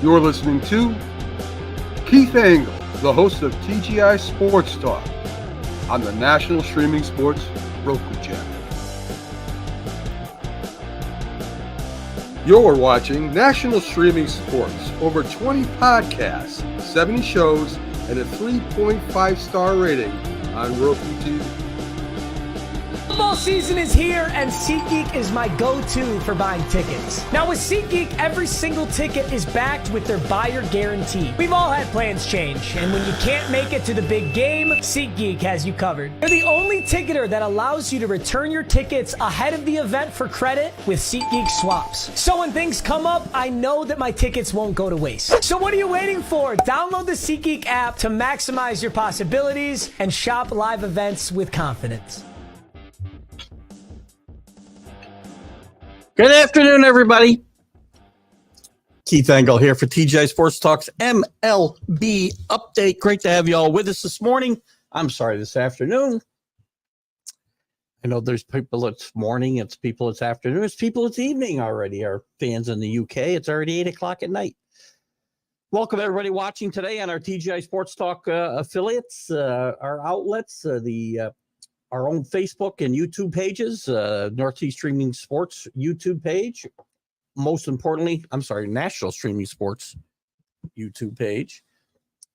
You're listening to Keith Engle, the host of TGI Sports Talk on the National Streaming Sports Roku channel. You're watching National Streaming Sports, over 20 podcasts, 70 shows, and a 3.5-star rating on Roku TV. Football season is here, and SeatGeek is my go-to for buying tickets. Now with SeatGeek, every single ticket is backed with their buyer guarantee. We've all had plans change, and when you can't make it to the big game, SeatGeek has you covered. They're the only ticketer that allows you to return your tickets ahead of the event for credit with SeatGeek swaps. So when things come up, I know that my tickets won't go to waste. So what are you waiting for? Download the SeatGeek app to maximize your possibilities and shop live events with confidence. Good afternoon, everybody. Keith Engle here for TGI Sports Talk's MLB update. Great to have you all with us this morning. I'm sorry, this afternoon. I know there's people it's morning, it's people it's afternoon, it's people it's evening already. Our fans in the UK, it's already 8 o'clock at night. Welcome, everybody watching today on our TGI Sports Talk affiliates, our outlets, our own Facebook and YouTube pages, Northeast Streaming Sports YouTube page. Most importantly, National Streaming Sports YouTube page.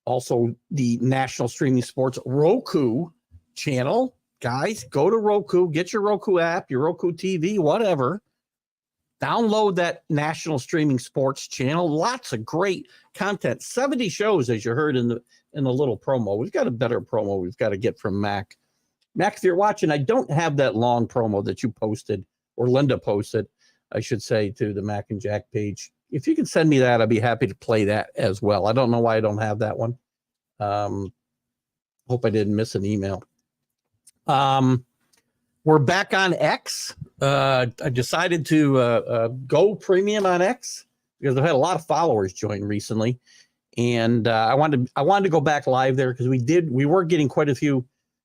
Also, the National Streaming Sports Roku channel. Guys, go to Roku, get your Roku app, your Roku TV, whatever. Download that National Streaming Sports channel. Lots of great content. 70 shows, as you heard in the little promo. We've got a better promo we've got to get from Mac. Mac, if you're watching, I don't have that long promo that you posted, or Linda posted, I should say, to the Mac and Jack page. If you can send me that, I'd be happy to play that as well. I don't know why I don't have that one. Hope I didn't miss an email. We're back on X. I decided to go premium on X because I've had a lot of followers join recently. And I wanted to go back live there because we were getting quite a few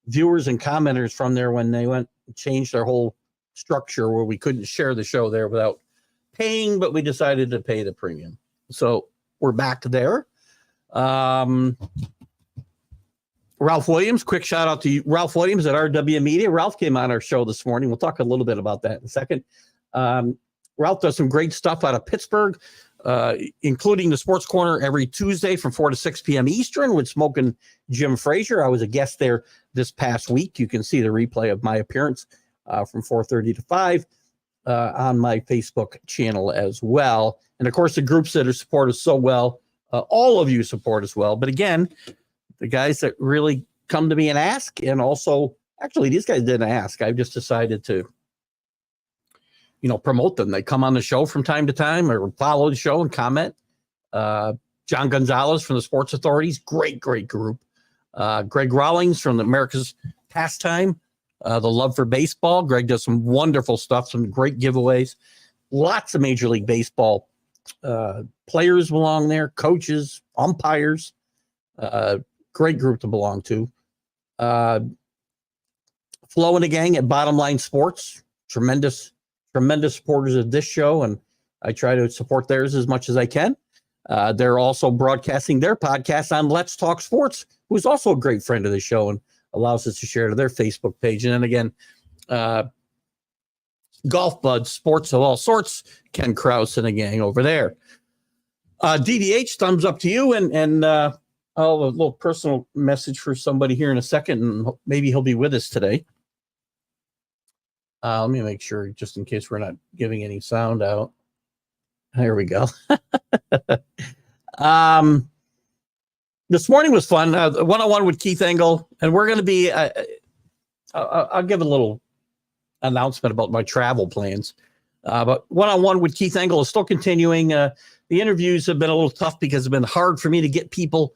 viewers and commenters from there when they went and changed their whole structure where we couldn't share the show there without paying, but we decided to pay the premium. So we're back there. Ralph Williams, quick shout out to Ralph Williams at RW Media. Ralph came on our show this morning. We'll talk a little bit about that in a second. Ralph does some great stuff out of Pittsburgh, including the Sports Corner every Tuesday from 4 to 6 p.m. Eastern with Smokin' Jim Frazier. I was a guest there this past week. You can see the replay of my appearance from 4:30 to 5 on my Facebook channel as well. And, of course, the groups that support us so well, all of you support us well. But, again, the guys that really come to me and ask, and also, actually, these guys didn't ask. I've just decided to promote them. They come on the show from time to time or follow the show and comment. John Gonzalez from the Sports Authorities, great group. Greg Rawlings from the America's Pastime, the Love for Baseball. Greg does some wonderful stuff, some great giveaways. Lots of Major League Baseball players belong there, coaches, umpires. Great group to belong to. Flo and the gang at Bottom Line Sports, tremendous supporters of this show, and I try to support theirs as much as I can. They're also broadcasting their podcast on Let's Talk Sports, who's also a great friend of the show and allows us to share to their Facebook page. And then again, Golf Buds, Sports of All Sorts, Ken Krause and the gang over there. DDH, thumbs up to you, and I'll have a little personal message for somebody here in a second, and maybe he'll be with us today. Let me make sure, just in case we're not giving any sound out. There we go. This morning was fun. One-on-one with Keith Engle, and we're going to be. I'll give a little announcement about my travel plans. But one-on-one with Keith Engle is still continuing. The interviews have been a little tough because it's been hard for me to get people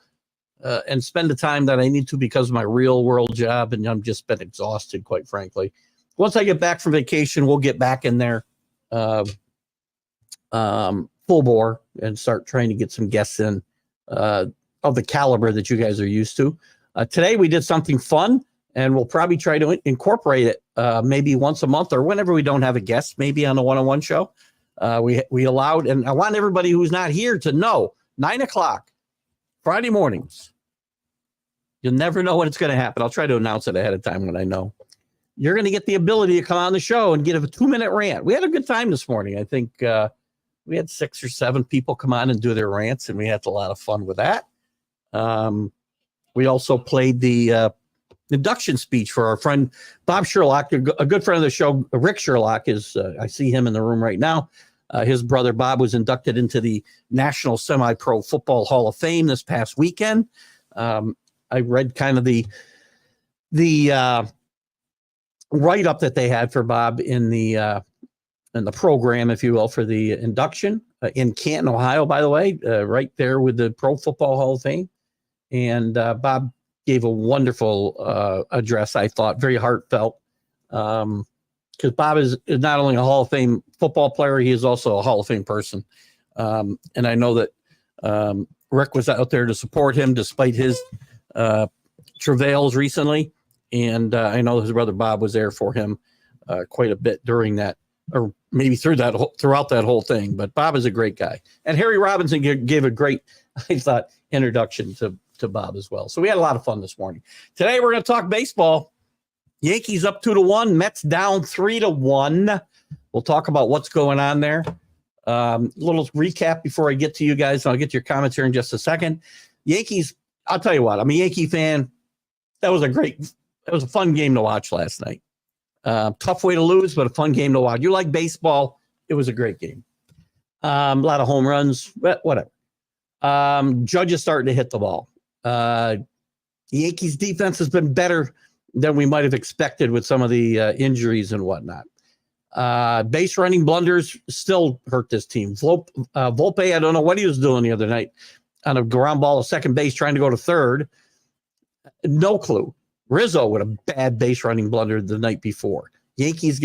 and spend the time that I need to because of my real-world job, and I'm just been exhausted, quite frankly. Once I get back from vacation, we'll get back in there full bore and start trying to get some guests in of the caliber that you guys are used to. Today we did something fun, and we'll probably try to incorporate it maybe once a month or whenever we don't have a guest, maybe on a one-on-one show. We allowed, and I want everybody who's not here to know 9 o'clock, Friday mornings. You'll never know when it's going to happen. I'll try to announce it ahead of time when I know. You're going to get the ability to come on the show and get a 2-minute rant. We had a good time this morning. I think we had 6 or 7 people come on and do their rants, and we had a lot of fun with that. We also played the induction speech for our friend Bob Sherlock, a good friend of the show. Rick Sherlock is, I see him in the room right now. His brother Bob was inducted into the National Semi-Pro Football Hall of Fame this past weekend. I read kind of the write-up that they had for Bob in the program, if you will, for the induction in Canton, Ohio, by the way, right there with the Pro Football Hall of Fame. And Bob gave a wonderful address, I thought, very heartfelt, because Bob is not only a Hall of Fame football player, he is also a Hall of Fame person. And I know that Rick was out there to support him despite his travails recently. And I know his brother Bob was there for him quite a bit during that, or maybe throughout that whole thing. But Bob is a great guy. And Harry Robinson gave a great, I thought, introduction to Bob as well. So we had a lot of fun this morning. Today we're going to talk baseball. Yankees up 2-1, Mets down 3-1. We'll talk about what's going on there. Little recap before I get to you guys. I'll get to your comments here in just a second. Yankees, I'll tell you what, I'm a Yankee fan. That was a fun game to watch last night. Tough way to lose, but a fun game to watch. You like baseball, it was a great game. A lot of home runs, but whatever. Judge is starting to hit the ball. The Yankees defense has been better than we might have expected with some of the injuries and whatnot. Base running blunders still hurt this team. Volpe, I don't know what he was doing the other night on a ground ball at second base trying to go to third. No clue. Rizzo with a bad base running blunder the night before. Yankees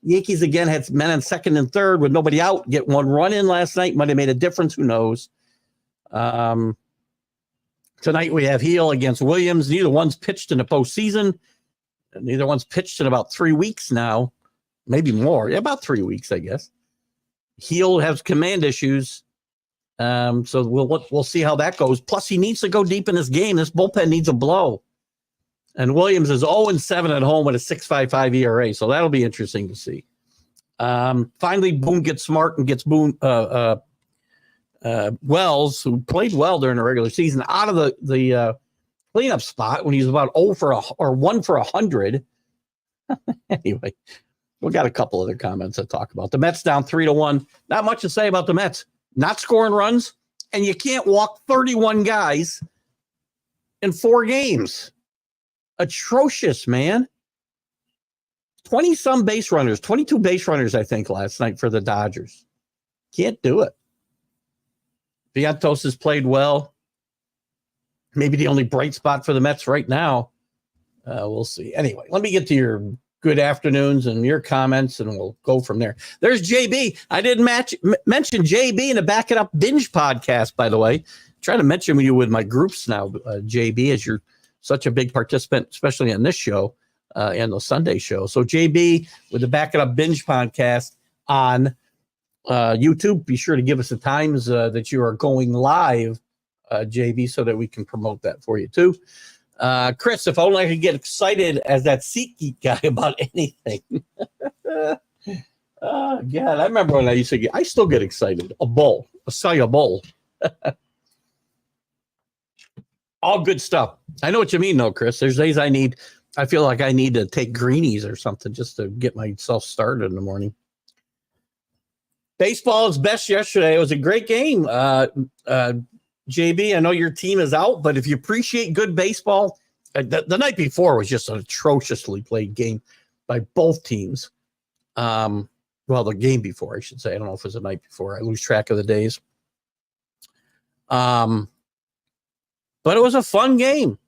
Yankees again had men on second and third with nobody out. Get one run in last night. Might have made a difference. Who knows? Tonight we have Heel against Williams. Neither one's pitched in the postseason. Neither one's pitched in about 3 weeks now. Maybe more. Yeah, about 3 weeks, I guess. Heel has command issues. So we'll see how that goes. Plus, he needs to go deep in this game. This bullpen needs a blow. And Williams is 0-7 at home with a 6.55 ERA. So that'll be interesting to see. Finally, Boone gets smart and gets Wells, who played well during the regular season, out of the cleanup spot when he's about 1 for 100. Anyway, we got a couple other comments to talk about. The Mets down 3-1. Not much to say about the Mets. Not scoring runs, and you can't walk 31 guys in 4 games. Atrocious, man. 20-some base runners, 22 base runners, I think, last night for the Dodgers. Can't do it. Vientos has played well. Maybe the only bright spot for the Mets right now. We'll see. Anyway, let me get to your good afternoons and your comments, and we'll go from there. There's JB. I didn't mention JB in the Back It Up Binge podcast, by the way. Trying to mention you with my groups now, JB, as you're such a big participant, especially on this show and the Sunday show. So JB with the Back It Up Binge podcast on YouTube. Be sure to give us the times that you are going live, JB, so that we can promote that for you too. Chris, if only I could get excited as that SeatGeek guy about anything. God, I remember when I used to I still get excited. I'll sell you a bowl. All good stuff. I know what you mean, though, Chris. There's days I feel like I need to take greenies or something just to get myself started in the morning. Baseball is best yesterday. It was a great game. JB, I know your team is out, but if you appreciate good baseball, the night before was just an atrociously played game by both teams. Well, the game before, I should say. I don't know if it was the night before. I lose track of the days. But it was a fun game.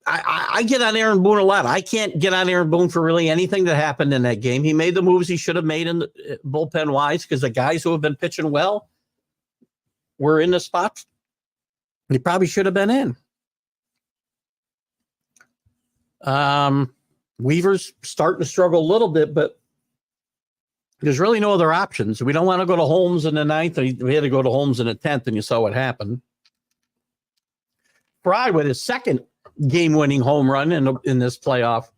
I get on Aaron Boone a lot. I can't get on Aaron Boone for really anything that happened in that game. He made the moves he should have made in the bullpen wise because the guys who have been pitching well were in the spots he probably should have been in. Weaver's starting to struggle a little bit, but There's really no other options. We don't want to go to Holmes in the 9th. We had to go to Holmes in the 10th, and you saw what happened. Fry with his second game-winning home run in this playoff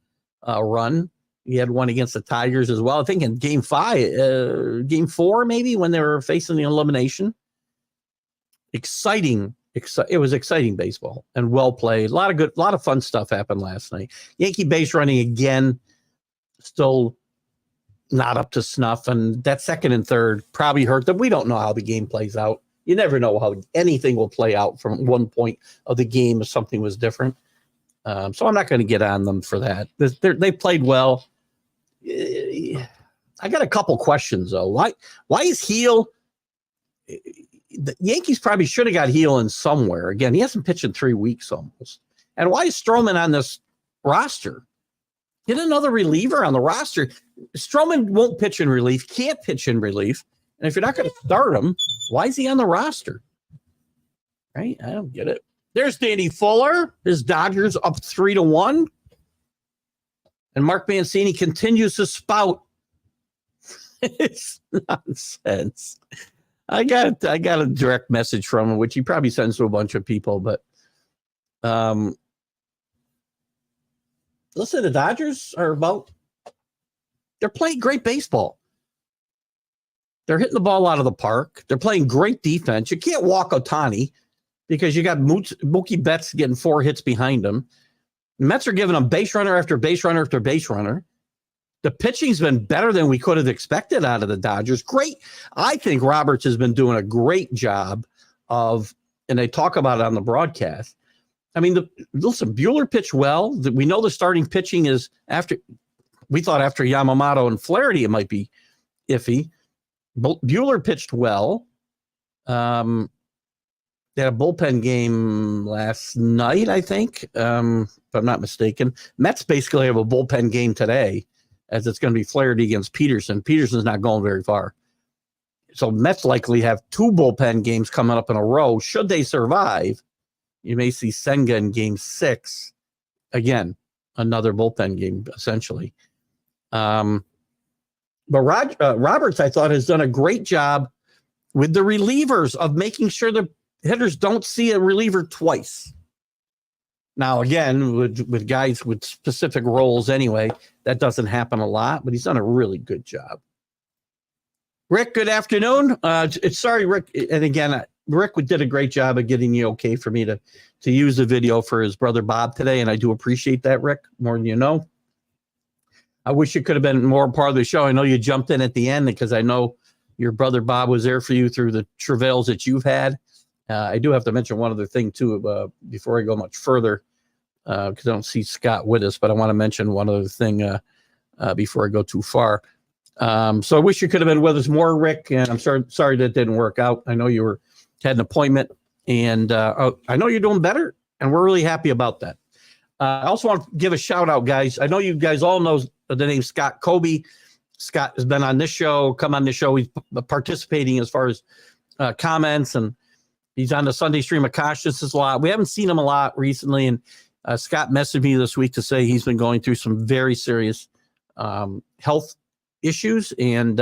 run. He had one against the Tigers as well. I think in game 4, maybe, when they were facing the elimination. It was exciting baseball and well played. A lot of fun stuff happened last night. Yankee base running again, still not up to snuff, and that second and third probably hurt them. We don't know how the game plays out. You never know how anything will play out from one point of the game if something was different. So I'm not going to get on them for that. They played well. I got a couple questions though. Why is Heel? The Yankees probably should have got Heel in somewhere. Again, he hasn't pitched in 3 weeks almost. And why is Stroman on this roster? Get another reliever on the roster. Stroman won't pitch in relief, can't pitch in relief. And if you're not going to start him, why is he on the roster? Right? I don't get it. There's Danny Fuller. His Dodgers up 3-1. And Mark Mancini continues to spout. It's nonsense. I got a direct message from him, which he probably sends to a bunch of people. But listen, the Dodgers they're playing great baseball. They're hitting the ball out of the park. They're playing great defense. You can't walk Ohtani because you got Mookie Betts getting 4 hits behind him. The Mets are giving them base runner after base runner after base runner. The pitching's been better than we could have expected out of the Dodgers. Great. I think Roberts has been doing a great job and they talk about it on the broadcast. I mean, listen, Buehler pitched well. We know the starting pitching is we thought after Yamamoto and Flaherty, it might be iffy. Buehler pitched well. They had a bullpen game last night, I think, if I'm not mistaken. Mets basically have a bullpen game today, as it's going to be Flaherty against Peterson. Peterson's not going very far. So Mets likely have 2 bullpen games coming up in a row. Should they survive, you may see Senga in game 6. Again, another bullpen game, essentially. But Roberts, I thought, has done a great job with the relievers of making sure the hitters don't see a reliever twice. Now, again, with guys with specific roles anyway, that doesn't happen a lot, but he's done a really good job. Rick, good afternoon. Sorry, Rick. And again, Rick did a great job of getting the okay for me to use the video for his brother Bob today, and I do appreciate that, Rick, more than you know. I wish you could have been more part of the show. I know you jumped in at the end because I know your brother Bob was there for you through the travails that you've had. I do have to mention one other thing, too, before I go much further, because I don't see Scott with us, but I want to mention one other thing before I go too far. So I wish you could have been with us more, Rick, and I'm sorry that didn't work out. I know you had an appointment, and I know you're doing better, and we're really happy about that. I also want to give a shout out, guys. I know you guys all know the name Scott Kobe. Scott has been on this show, come on this show. He's participating as far as comments, and he's on the Sunday Stream of Consciousness a lot. We haven't seen him a lot recently, and Scott messaged me this week to say he's been going through some very serious health issues, and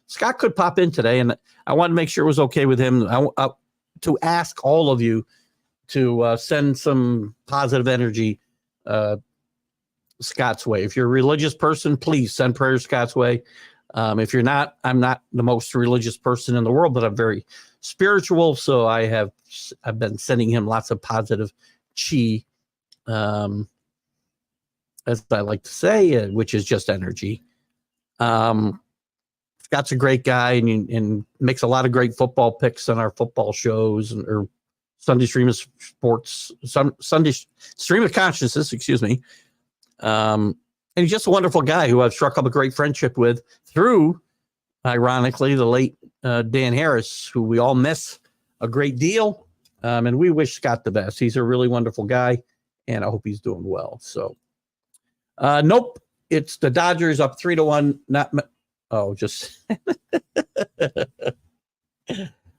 Scott could pop in today, and I wanted to make sure it was okay with him. To ask all of you to send some positive energy Scott's way. If you're a religious person, please send prayers Scott's way. If you're not, I'm not the most religious person in the world, but I'm very spiritual. So I've been sending him lots of positive chi, as I like to say, which is just energy. Scott's a great guy and makes a lot of great football picks on our football shows or Sunday Stream of Sports, Sunday Stream of Consciousness, excuse me. And he's just a wonderful guy who I've struck up a great friendship with through, ironically, the late Dan Harris, who we all miss a great deal. And we wish Scott the best. He's a really wonderful guy, and I hope he's doing well. So, nope, it's the Dodgers up 3-1. Just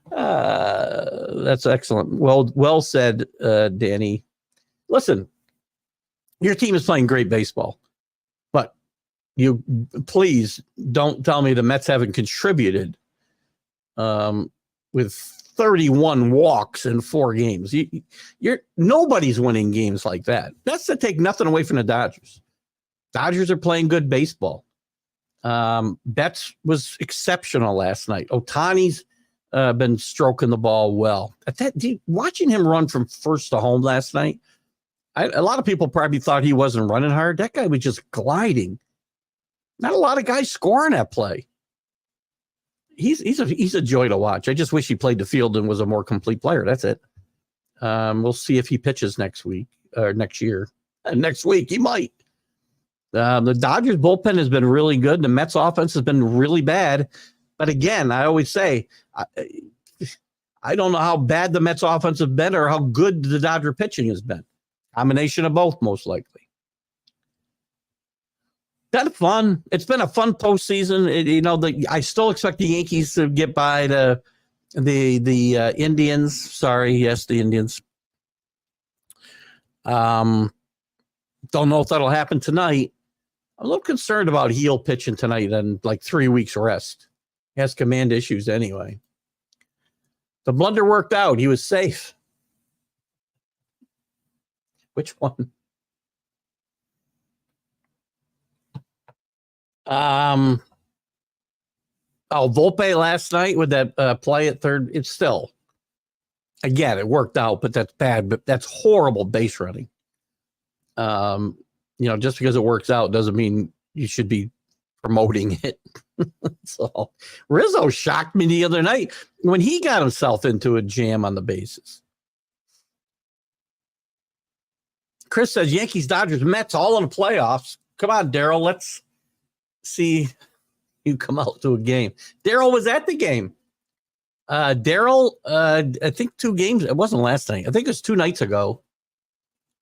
that's excellent. Well said, Danny. Listen, your team is playing great baseball, but you please don't tell me the Mets haven't contributed with 31 walks in 4 games. Nobody's winning games like that. That's to take nothing away from the Dodgers. Dodgers are playing good baseball. Betts was exceptional last night. Ohtani's been stroking the ball well. Watching him run from first to home last night, a lot of people probably thought he wasn't running hard. That guy was just gliding. Not a lot of guys scoring that play. He's a joy to watch. I just wish he played the field and was a more complete player. That's it. We'll see if he pitches next week or next year. Next week he might. The Dodgers bullpen has been really good. The Mets offense has been really bad. But again, I always say, I don't know how bad the Mets offense have been or how good the Dodger pitching has been. Combination of both, most likely. That's fun. It's been a fun postseason. I still expect the Yankees to get by the Indians. Sorry, yes, the Indians. Don't know if that'll happen tonight. I'm a little concerned about Heel pitching tonight and like 3 weeks rest. He has command issues anyway. The blunder worked out. He was safe. Which one? Volpe last night with that play at third. It's still, again, it worked out, but that's bad. But that's horrible base running. Just because it works out doesn't mean you should be promoting it. So Rizzo shocked me the other night when he got himself into a jam on the bases. Chris says Yankees, Dodgers, Mets all in the playoffs. Come on, Daryl. Let's see you come out to a game. Daryl was at the game. Daryl, I think 2 games. It wasn't last night. I think it was 2 nights ago.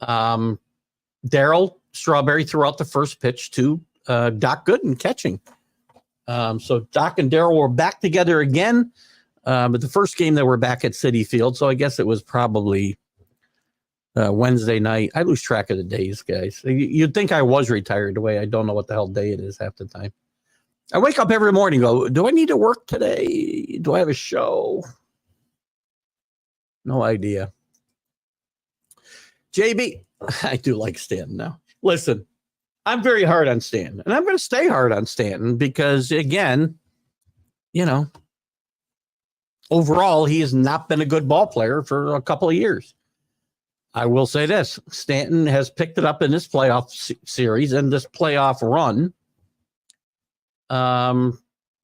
Daryl Strawberry threw out the first pitch to Doc Gooden catching. So Doc and Daryl were back together again. But the first game they were back at Citi Field. So I guess it was probably Wednesday night. I lose track of the days, guys. You'd think I was retired the way I don't know what the hell day it is half the time. I wake up every morning and go, do I need to work today? Do I have a show? No idea. JB, I do like Stanton now. Listen, I'm very hard on Stanton, and I'm going to stay hard on Stanton because, again, overall, he has not been a good ball player for a couple of years. I will say this. Stanton has picked it up in this playoff series and this playoff run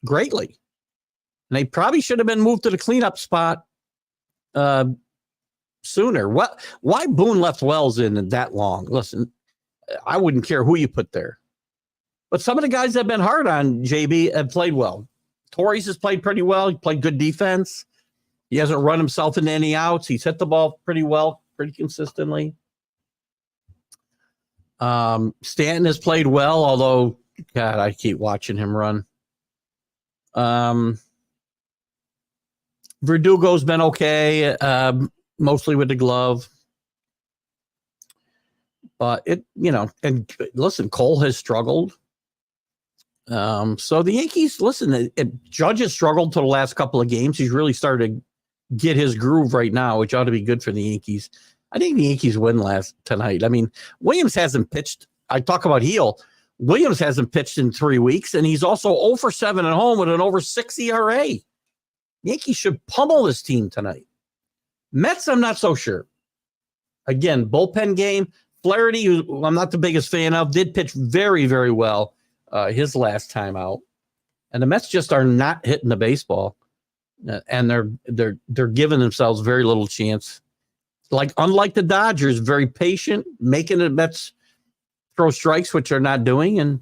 greatly. And they probably should have been moved to the cleanup spot sooner. Why Boone left Wells in that long? Listen, I wouldn't care who you put there. But some of the guys that have been hard on JB have played well. Torres has played pretty well. He played good defense. He hasn't run himself into any outs. He's hit the ball pretty well, pretty consistently. Stanton has played well, although, God, I keep watching him run. Verdugo's been okay, mostly with the glove. But and listen, Cole has struggled. So the Yankees, listen, Judge has struggled to the last couple of games. He's really started to get his groove right now, which ought to be good for the Yankees. I think the Yankees win tonight. I mean, Williams hasn't pitched. I talk about Heel. Williams hasn't pitched in 3 weeks, and he's also 0 for 7 at home with an over 6 ERA. Yankees should pummel this team tonight. Mets, I'm not so sure. Again, bullpen game. Flaherty, who I'm not the biggest fan of, did pitch very, very well his last time out. And the Mets just are not hitting the baseball. And they're giving themselves very little chance. Unlike the Dodgers, very patient, making the Mets throw strikes, which they're not doing. And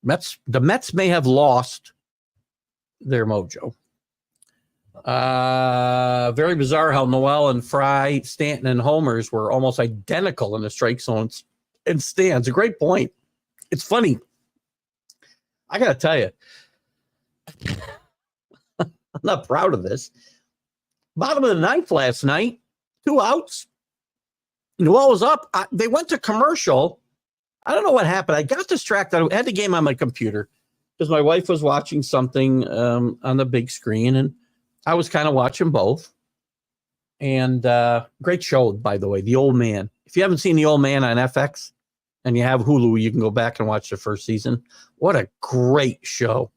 the Mets may have lost their mojo. Very bizarre how Noel and Fry, Stanton, and Homers were almost identical in the strike zones and stands. A great point. It's funny. I got to tell you, I'm not proud of this. Bottom of the ninth last night, 2 outs. Noel was up. They went to commercial, I don't know what happened. I got distracted. I had the game on my computer because my wife was watching something on the big screen, and I was kind of watching both. And great show, by the way, The Old Man. If you haven't seen The Old Man on FX and you have Hulu, you can go back and watch the first season. What a great show.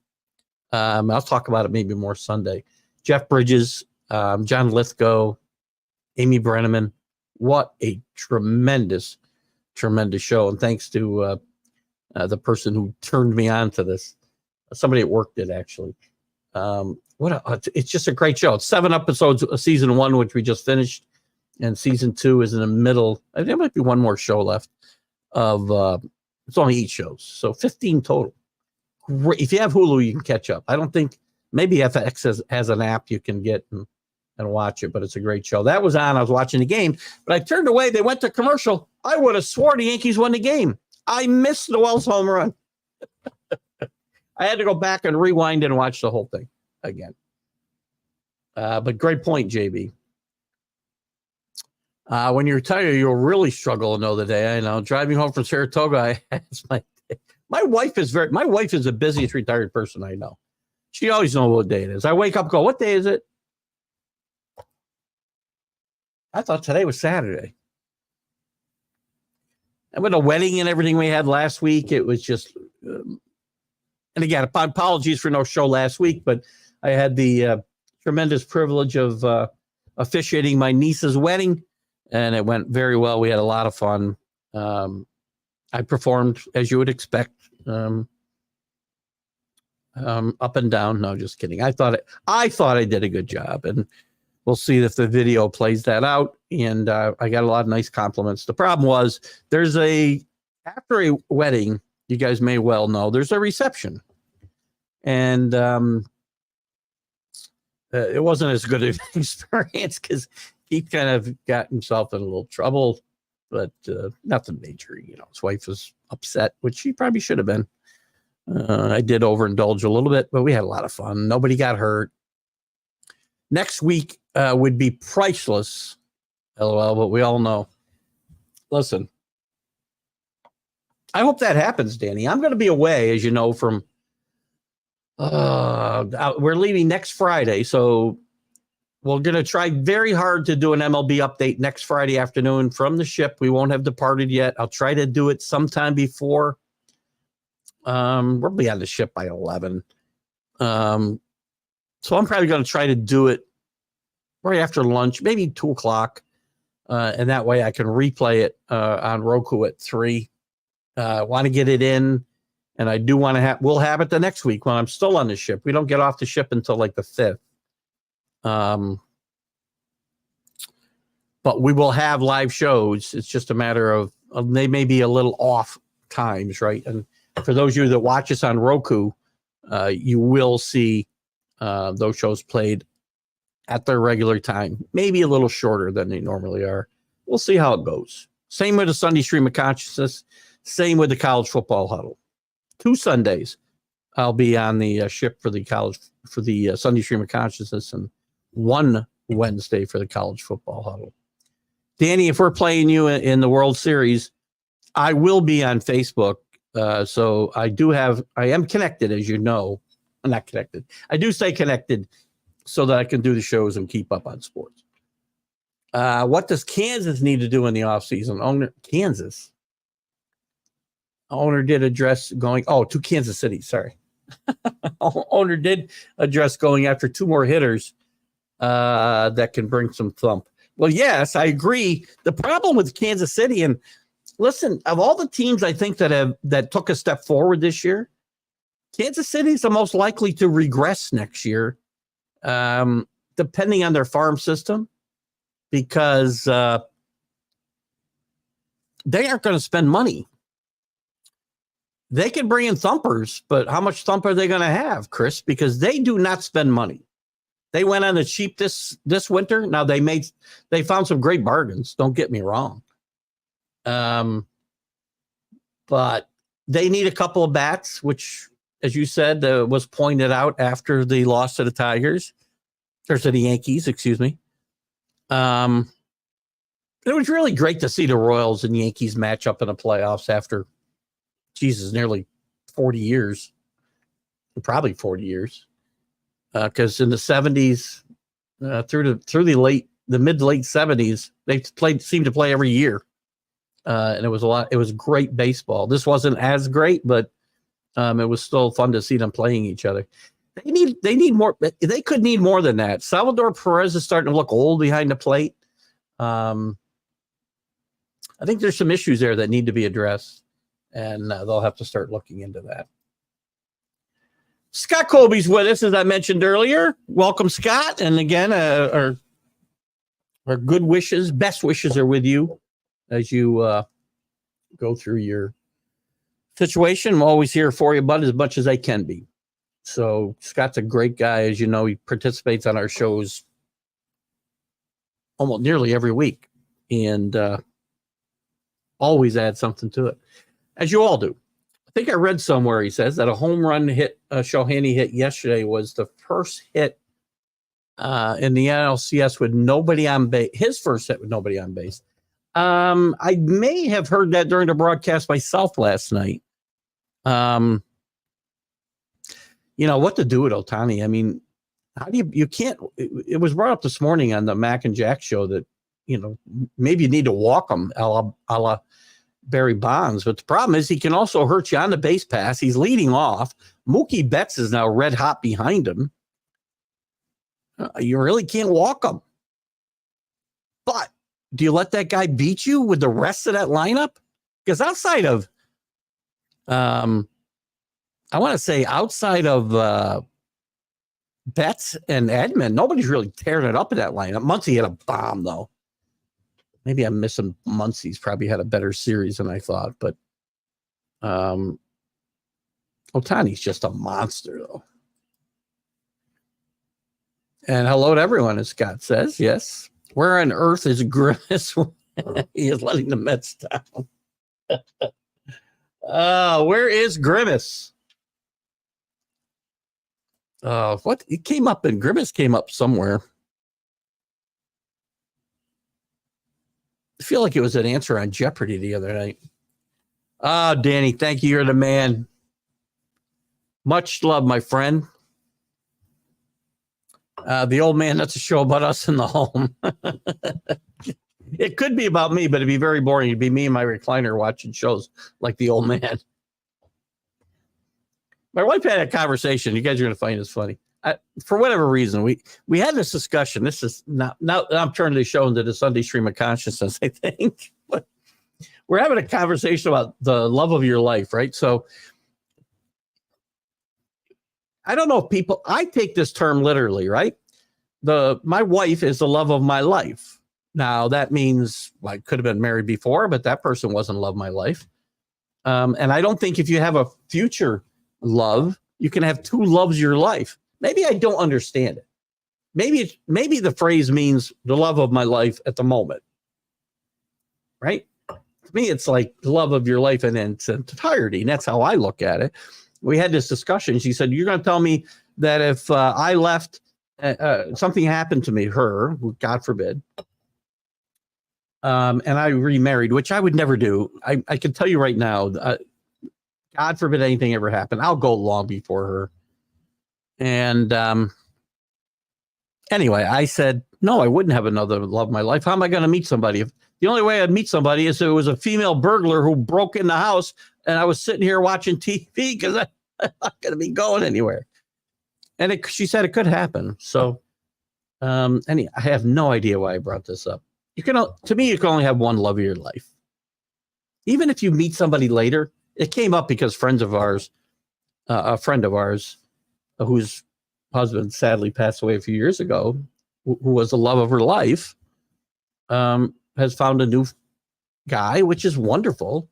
I'll talk about it maybe more Sunday. Jeff Bridges, John Lithgow, Amy Brenneman. What a tremendous show. And thanks to the person who turned me on to this. Somebody at work did, actually. It's just a great show. It's 7 episodes of season 1, which we just finished. And season 2 is in the middle. I think there might be one more show left of, it's only 8 shows. So 15 total. Great. If you have Hulu, you can catch up. I don't think, maybe FX has an app you can get and watch it, but it's a great show. That was on. I was watching the game, but I turned away. They went to commercial. I would have swore the Yankees won the game. I missed the Wells home run. I had to go back and rewind and watch the whole thing again. But great point, JB. When you're tired, you'll really struggle another day. I know. Driving home from Saratoga, my wife is the busiest retired person I know. She always knows what day it is. I wake up, go, what day is it? I thought today was Saturday. And with the wedding and everything we had last week, it was just, and again, apologies for no show last week, but I had the tremendous privilege of officiating my niece's wedding, and it went very well. We had a lot of fun. I performed as you would expect, up and down. No, just kidding. I thought I did a good job, and we'll see if the video plays that out. And I got a lot of nice compliments. The problem was after a wedding, you guys may well know, there's a reception. And it wasn't as good of an experience because he kind of got himself in a little trouble, but nothing major. His wife was upset, which she probably should have been. I did overindulge a little bit, but we had a lot of fun. Nobody got hurt. Next week would be priceless, LOL, but we all know. Listen, I hope that happens, Danny. I'm going to be away, as you know, from we're leaving next Friday, so we're going to try very hard to do an MLB update next Friday afternoon from the ship. We won't have departed yet. I'll try to do it sometime before. We'll be on the ship by 11. So I'm probably going to try to do it right after lunch, maybe 2 o'clock. And that way I can replay it on Roku at 3. Want to get it in. And I do want to we'll have it the next week when I'm still on the ship. We don't get off the ship until like the 5th. But we will have live shows. It's just a matter of they may be a little off times, right? And for those of you that watch us on Roku, you will see those shows played at their regular time, maybe a little shorter than they normally are. We'll see how it goes. Same with the Sunday Stream of Consciousness. Same with the College Football Huddle. 2 Sundays, I'll be on the ship for the Sunday Stream of Consciousness, and 1 Wednesday for the College Football Huddle. Danny, if we're playing you in the World Series, I will be on Facebook. So I am connected, as you know. I'm not connected. I do stay connected so that I can do the shows and keep up on sports. What does Kansas need to do in the offseason? Kansas owner did address to Kansas City. Sorry. Owner did address going after 2 more hitters that can bring some thump. Well, yes, I agree. The problem with Kansas City, and listen, of all the teams I think that took a step forward this year, Kansas City is the most likely to regress next year, depending on their farm system, because they aren't going to spend money. They can bring in thumpers, but how much thump are they going to have, Chris? Because they do not spend money. They went on the cheap this winter. Now they found some great bargains. Don't get me wrong. But they need a couple of bats, which, as you said, was pointed out after the loss to the Tigers, or to the Yankees, excuse me. It was really great to see the Royals and Yankees match up in the playoffs after Jesus, nearly 40 years, probably 40 years. Because in the 70s, through the mid to late 70s, they seemed to play every year. And it was great baseball. This wasn't as great, but it was still fun to see them playing each other. They need more. They could need more than that. Salvador Perez is starting to look old behind the plate. I think there's some issues there that need to be addressed, and they'll have to start looking into that. Scott Colby's with us, as I mentioned earlier. Welcome, Scott. And again, our good wishes, best wishes are with you as you go through your situation. I'm always here for you, bud, as much as I can be. So Scott's a great guy. As you know, he participates on our shows almost nearly every week and always adds something to it, as you all do. I think I read somewhere he says that a home run hit, Shohei hit yesterday, was the first hit in the NLCS with nobody on base. His first hit with nobody on base. I may have heard that during the broadcast myself last night. You know what to do with Ohtani. I mean, how do you can't, it was brought up this morning on the Mac and Jack show that, you know, maybe you need to walk him a la Barry Bonds. But the problem is he can also hurt you on the base pass. He's leading off. Mookie Betts is now red hot behind him. You really can't walk him. But do you let that guy beat you with the rest of that lineup? Because outside of, I want to say outside of Betts and Edman, nobody's really tearing it up in that lineup. Muncy had a bomb, though. Maybe I'm missing Muncy's probably had a better series than I thought, but Ohtani's just a monster, though. And hello to everyone, as Scott says. Yes. Where on earth is Grimace? He is letting the Mets down. Where is Grimace? What? It came up, and Grimace came up somewhere. I feel like it was an answer on Jeopardy the other night. Danny, thank you. You're the man. Much love, my friend. The old man, that's a show about us in the home. It could be about me, but it'd be very boring. It'd be me in my recliner watching shows like the old man. My wife had a conversation. You guys are going to find this funny. For whatever reason, we had this discussion. This is now I'm turning the show into the Sunday stream of consciousness, I think. But we're having a conversation about the love of your life, right? So I don't know if I take this term literally, right? My wife is the love of my life. Now that means I could have been married before, but that person wasn't love of my life. And I don't think if you have a future love, you can have two loves of your life. Maybe I don't understand it. Maybe the phrase means the love of my life at the moment, right? To me, it's like the love of your life in its entirety, and that's how I look at it. We had this discussion. She said, "You're going to tell me that if I left, something happened to me, her, God forbid, and I remarried, which I would never do. I can tell you right now, God forbid anything ever happened, I'll go long before her." And anyway, I said, no, I wouldn't have another love of my life. How am I going to meet somebody? The only way I'd meet somebody is if it was a female burglar who broke in the house and I was sitting here watching TV because I'm not going to be going anywhere. And she said it could happen. So I have no idea why I brought this up. To me, you can only have one love of your life. Even if you meet somebody later, it came up because a friend of ours, whose husband sadly passed away a few years ago, who was the love of her life, has found a new guy, which is wonderful.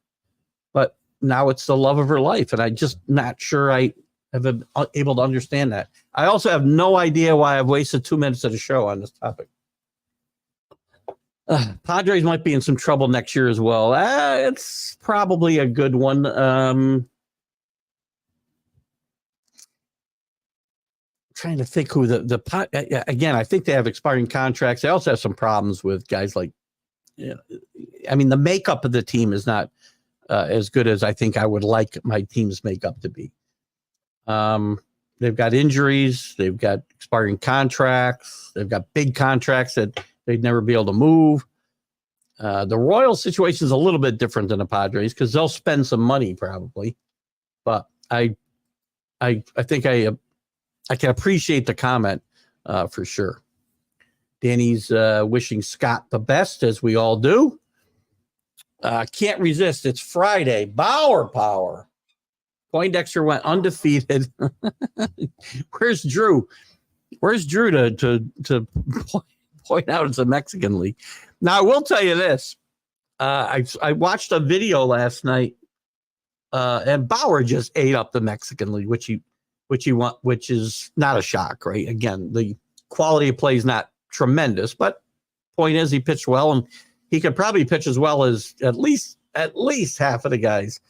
But now it's the love of her life. And I'm just not sure I have been able to understand that. I also have no idea why I've wasted 2 minutes of the show on this topic. Padres might be in some trouble next year as well. It's probably a good one. Trying to think who again, I think they have expiring contracts. They also have some problems with guys like, I mean, the makeup of the team is not as good as I think I would like my team's makeup to be. They've got injuries. They've got expiring contracts. They've got big contracts that they'd never be able to move. The Royals situation is a little bit different than the Padres because they'll spend some money probably. But I think I can appreciate the comment for sure. Danny's wishing Scott the best, as we all do. Can't resist. It's Friday. Bauer power. Poindexter went undefeated. Where's Drew? Where's Drew to point out it's a Mexican league? Now I will tell you this. I watched a video last night, and Bauer just ate up the Mexican league, which is not a shock, right? Again, the quality of play is not tremendous, but point is he pitched well, and he could probably pitch as well as at least half of the guys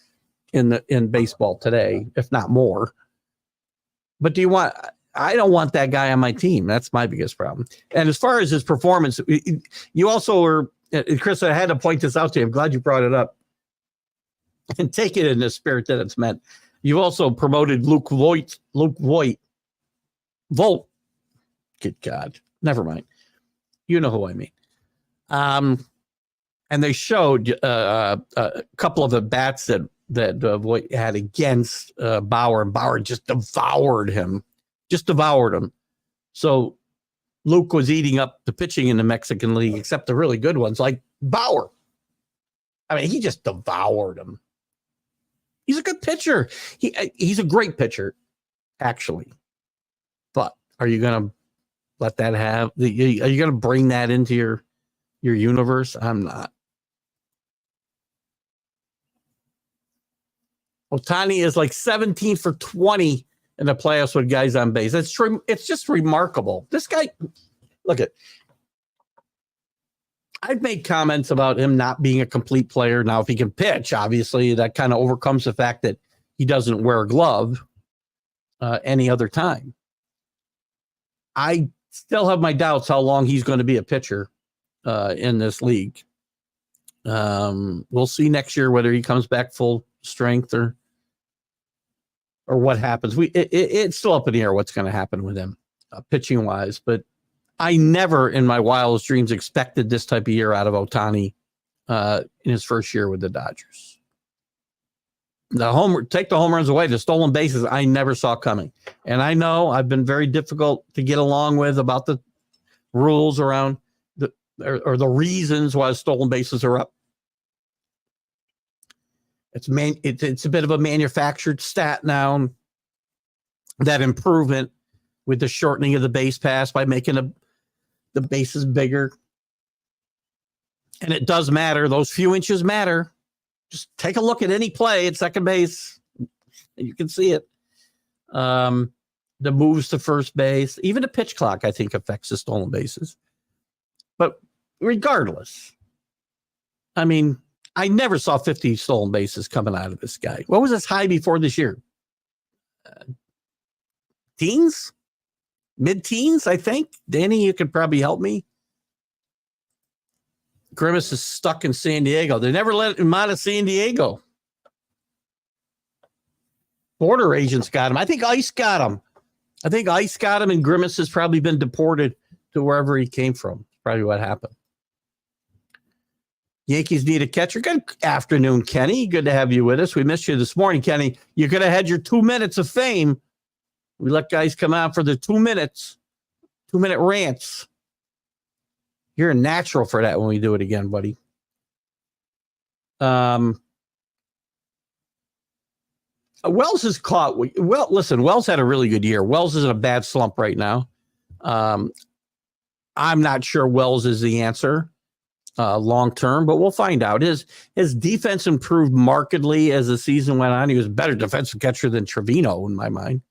in baseball today, if not more. But I don't want that guy on my team. That's my biggest problem. And as far as his performance, you also were, Chris, I had to point this out to you. I'm glad you brought it up. And take it in the spirit that it's meant. You also promoted Luke Voigt. Good God. Never mind. You know who I mean. And they showed a couple of the bats that Voigt had against Bauer, and Bauer just devoured him. So Luke was eating up the pitching in the Mexican League, except the really good ones like Bauer. I mean, he just devoured him. He's a good pitcher. He's a great pitcher, actually. But are you going to let that are you going to bring that into your universe? I'm not. Ohtani is like 17 for 20 in the playoffs with guys on base. It's just remarkable. This guy, look at. I've made comments about him not being a complete player. Now, if he can pitch, obviously that kind of overcomes the fact that he doesn't wear a glove any other time. I still have my doubts how long he's going to be a pitcher in this league. We'll see next year whether he comes back full strength or what happens. It's still up in the air what's going to happen with him pitching wise, but I never in my wildest dreams expected this type of year out of Ohtani in his first year with the Dodgers. Take the home runs away, the stolen bases, I never saw coming. And I know I've been very difficult to get along with about the rules around the reasons why stolen bases are up. It's a bit of a manufactured stat now. That improvement with the shortening of the base pass by making the bases bigger. And it does matter. Those few inches matter. Just take a look at any play at second base, and you can see it. The moves to first base, even the pitch clock, I think, affects the stolen bases. But regardless, I mean, I never saw 50 stolen bases coming out of this guy. What was his high before this year? Teens? Mid-teens, I think. Danny, you could probably help me. Grimace is stuck in San Diego. They never let him out of San Diego. Border agents got him. I think ICE got him. And Grimace has probably been deported to wherever he came from. Probably what happened. Yankees need a catcher. Good afternoon, Kenny. Good to have you with us. We missed you this morning, Kenny. You could have had your 2 minutes of fame. We let guys come out for the 2 minutes, 2-minute rants. You're a natural for that when we do it again, buddy. Wells is caught. Well, listen, Wells had a really good year. Wells is in a bad slump right now. I'm not sure Wells is the answer long term, but we'll find out. His defense improved markedly as the season went on. He was a better defensive catcher than Trevino in my mind.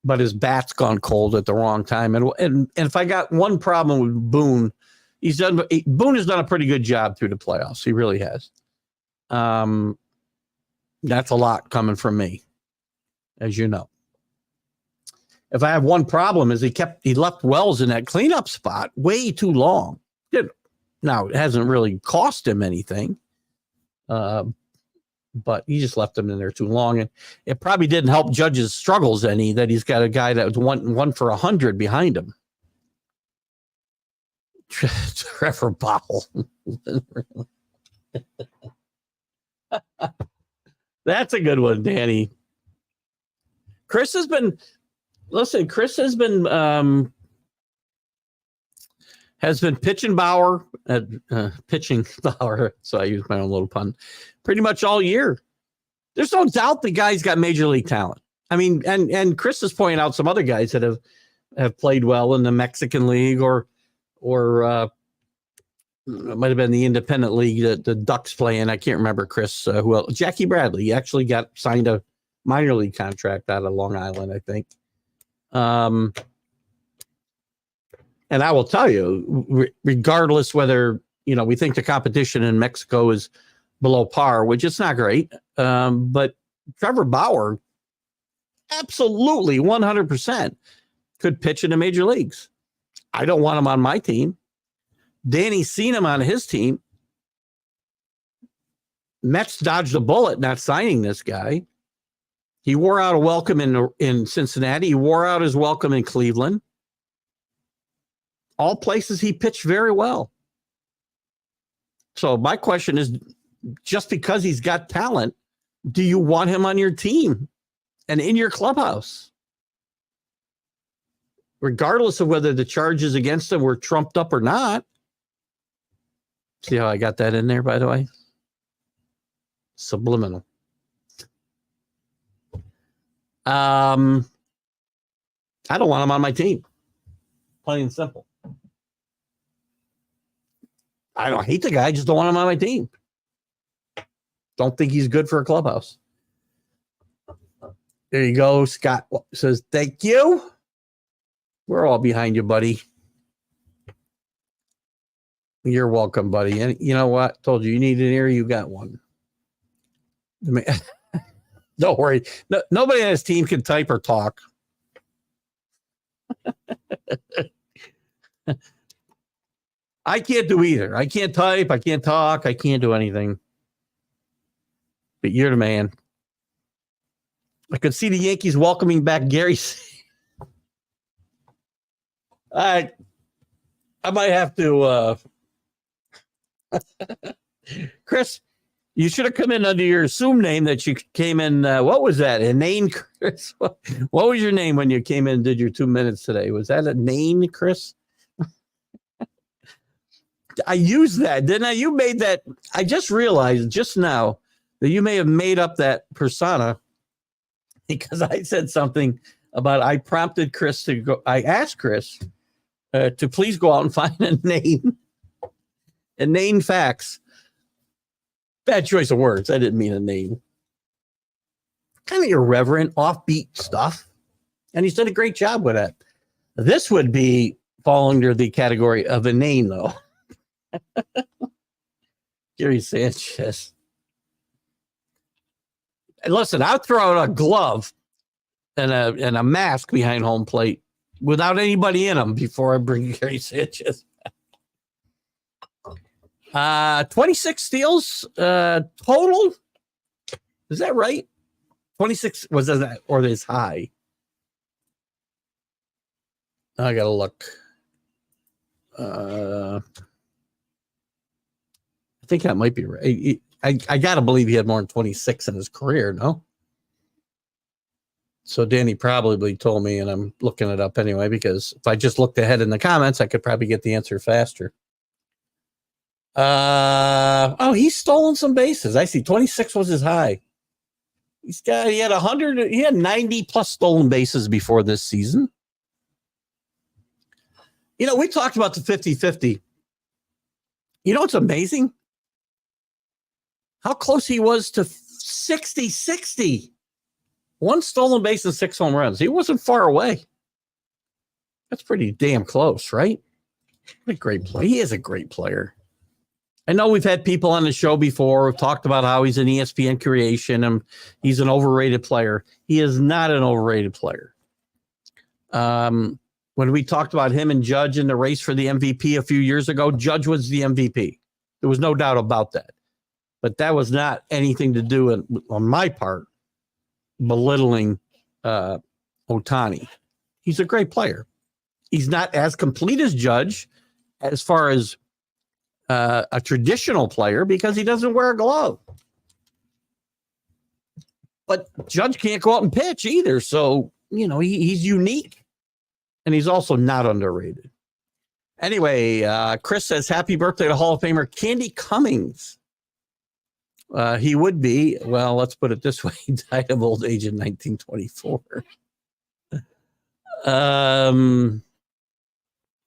But his bat's gone cold at the wrong time. And if I got one problem with Boone, Boone has done a pretty good job through the playoffs. He really has. That's a lot coming from me, as you know. If I have one problem is he left Wells in that cleanup spot way too long. Now, it hasn't really cost him anything, but he just left him in there too long. And it probably didn't help Judge's struggles any that he's got a guy that was one for 100 behind him. Trevor Bauer. That's a good one, Danny. Chris has been pitching Bauer, so I use my own little pun, pretty much all year. There's no doubt the guy's got major league talent. I mean, and Chris is pointing out some other guys that have played well in the Mexican League or it might have been the independent league that the Ducks play in. I can't remember, Chris, who else. Jackie Bradley. He actually signed a minor league contract out of Long Island, I think. And I will tell you, regardless whether, we think the competition in Mexico is below par, which it's not great. But Trevor Bauer, absolutely 100% could pitch in the major leagues. I don't want him on my team. Danny's seen him on his team. Mets dodged a bullet not signing this guy. He wore out a welcome in Cincinnati. He wore out his welcome in Cleveland. All places he pitched very well. So my question is, just because he's got talent, do you want him on your team and in your clubhouse? Regardless of whether the charges against him were trumped up or not. See how I got that in there, by the way? Subliminal. I don't want him on my team. Plain and simple. I don't hate the guy. I just don't want him on my team. Don't think he's good for a clubhouse. There you go. Scott says, thank you. We're all behind you, buddy. You're welcome, buddy. And you know what? Told you need an ear. You got one. Don't worry. No, nobody on his team can type or talk. I can't do either. I can't type. I can't talk. I can't do anything. But you're the man. I could see the Yankees welcoming back Gary. I might have to. Chris, you should have come in under your assumed name that you came in. What was that? Inane Chris? What was your name when you came in and did your 2 minutes today? Was that a name, Chris? I used that, didn't I? You made that. I just realized just now that you may have made up that persona because I said something about I prompted Chris to go. I asked Chris to please go out and find a name. Inane facts. Bad choice of words. I didn't mean a name. Kind of irreverent, offbeat stuff. And he's done a great job with that. This would fall under the category of inane, though. Gary Sanchez. And listen, I'll throw out a glove and a mask behind home plate without anybody in them before I bring Gary Sanchez. 26 steals total. Is that right? 26 was that or this high? I gotta look. I think that might be right. I gotta believe he had more than 26 in his career, no? So Danny probably told me, and I'm looking it up anyway, because if I just looked ahead in the comments, I could probably get the answer faster. He's stolen some bases. I see 26 was his high. He had 100, he had 90 plus stolen bases before this season. We talked about the 50-50. What's amazing? How close he was to 60-60. 1 stolen base and 6 home runs. He wasn't far away. That's pretty damn close, right? What a great player. He is a great player. I know we've had people on the show before who've talked about how he's an ESPN creation and he's an overrated player. He is not an overrated player. When we talked about him and Judge in the race for the MVP a few years ago, Judge was the MVP. There was no doubt about that. But that was not anything to do with, on my part, belittling Ohtani. He's a great player. He's not as complete as Judge as far as a traditional player because he doesn't wear a glove. But Judge can't go out and pitch either. So, he's unique. And he's also not underrated. Anyway, Chris says, happy birthday to Hall of Famer Candy Cummings. He would be, well, let's put it this way. He died of old age in 1924.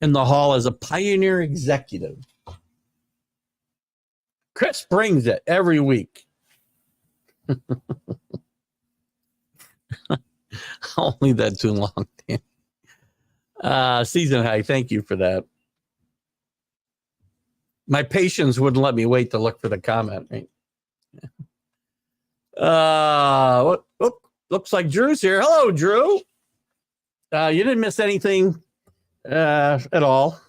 In the Hall as a pioneer executive. Chris brings it every week. I'll leave that too long, Dan. Season high, thank you for that. My patience wouldn't let me wait to look for the comment, right? Looks like Drew's here. Hello, Drew. You didn't miss anything at all.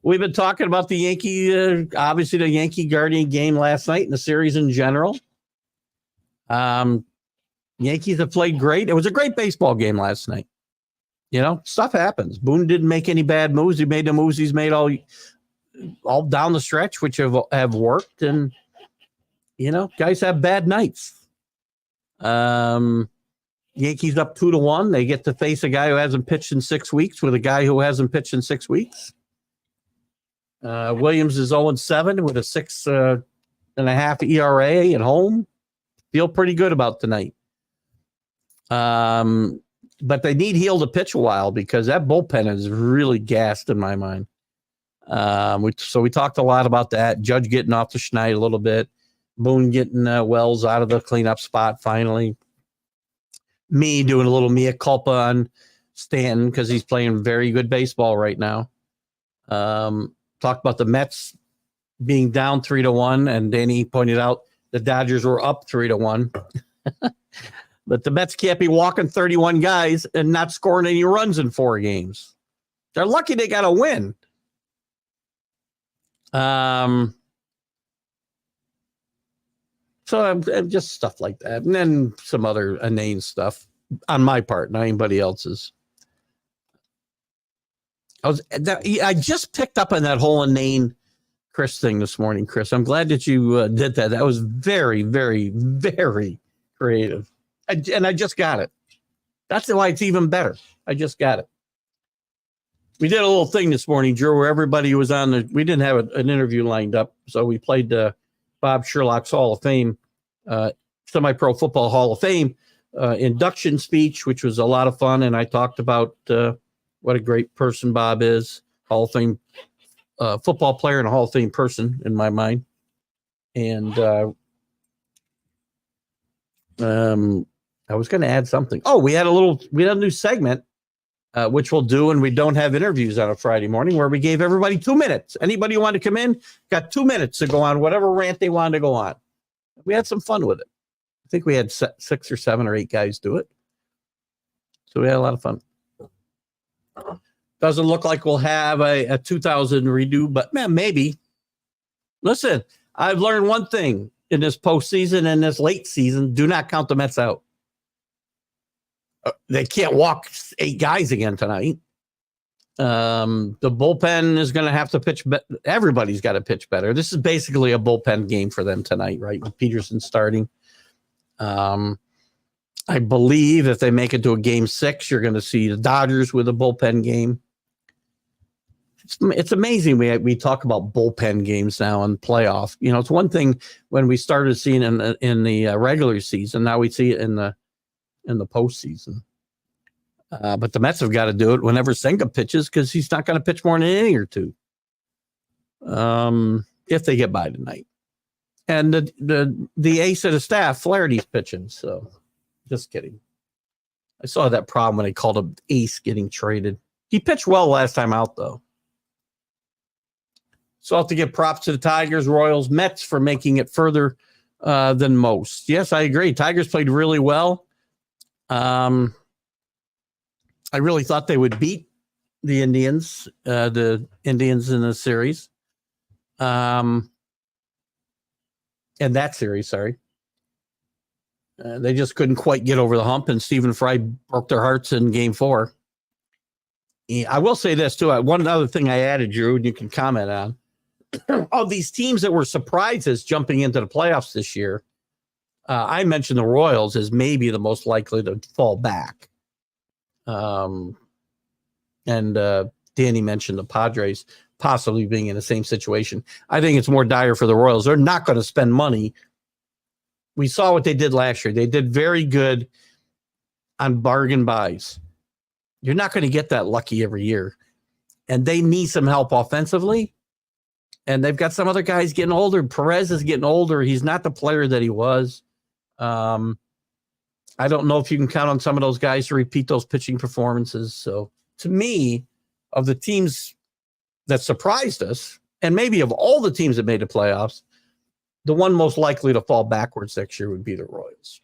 We've been talking about the Yankee, obviously the Yankee Guardian game last night and the series in general. Yankees have played great. It was a great baseball game last night. Stuff happens. Boone didn't make any bad moves. He made the moves he's made all down the stretch, which have worked. And, guys have bad nights. Yankees up 2-1. They get to face a guy who hasn't pitched in 6 weeks with a guy who hasn't pitched in 6 weeks. Williams is 0-7 with a 6.5 ERA at home. Feel pretty good about tonight. But they need Heel to pitch a while because that bullpen is really gassed in my mind. So we talked a lot about that. Judge getting off the schneid a little bit. Boone getting Wells out of the cleanup spot finally. Me doing a little mea culpa on Stanton because he's playing very good baseball right now. Talked about the Mets being down 3-1, and Danny pointed out the Dodgers were up 3-1. But the Mets can't be walking 31 guys and not scoring any runs in 4 games. They're lucky they got a win. So I'm just stuff like that. And then some other inane stuff on my part, not anybody else's. I just picked up on that whole inane Chris thing this morning, Chris. I'm glad that you did that. That was very, very, very creative. And I just got it. That's why it's even better. I just got it. We did a little thing this morning, Drew, where everybody was on we didn't have an interview lined up. So we played Bob Sherlock's Hall of Fame, Semi-Pro Football Hall of Fame induction speech, which was a lot of fun. And I talked about what a great person Bob is, Hall of Fame football player and a Hall of Fame person in my mind. And I was going to add something. Oh, we had a new segment, which we'll do, and we don't have interviews on a Friday morning, where we gave everybody 2 minutes. Anybody who wanted to come in got 2 minutes to go on whatever rant they wanted to go on. We had some fun with it. I think we had 6 or 7 or 8 guys do it. So we had a lot of fun. Doesn't look like we'll have a 2000 redo, but man, maybe. Listen, I've learned one thing in this postseason and this late season: do not count the Mets out. They can't walk 8 guys again tonight. The bullpen is going to have to pitch. Everybody's got to pitch better. This is basically a bullpen game for them tonight, right? With Peterson starting. I believe if they make it to a game 6, you're going to see the Dodgers with a bullpen game. It's amazing we talk about bullpen games now in playoff. It's one thing when we started seeing in the regular season. Now we see it in the postseason. But the Mets have got to do it whenever Senga pitches, because he's not going to pitch more than an inning or 2. If they get by tonight. And the ace of the staff, Flaherty's pitching. So just kidding. I saw that problem when they called him ace getting traded. He pitched well last time out, though. So I'll have to give props to the Tigers, Royals, Mets for making it further than most. Yes, I agree. Tigers played really well. I really thought they would beat the Indians in the series. In that series, sorry. They just couldn't quite get over the hump, and Stephen Fry broke their hearts in Game 4. I will say this, too. One other thing I added, Drew, and you can comment on. Of these teams that were surprises jumping into the playoffs this year, I mentioned the Royals as maybe the most likely to fall back. And Danny mentioned the Padres possibly being in the same situation. I think it's more dire for the Royals. They're not going to spend money. We saw what they did last year. They did very good on bargain buys. You're not going to get that lucky every year. And they need some help offensively. And they've got some other guys getting older. Perez is getting older. He's not the player that he was. I don't know if you can count on some of those guys to repeat those pitching performances. So to me, of the teams that surprised us, and maybe of all the teams that made the playoffs, the one most likely to fall backwards next year would be the Royals.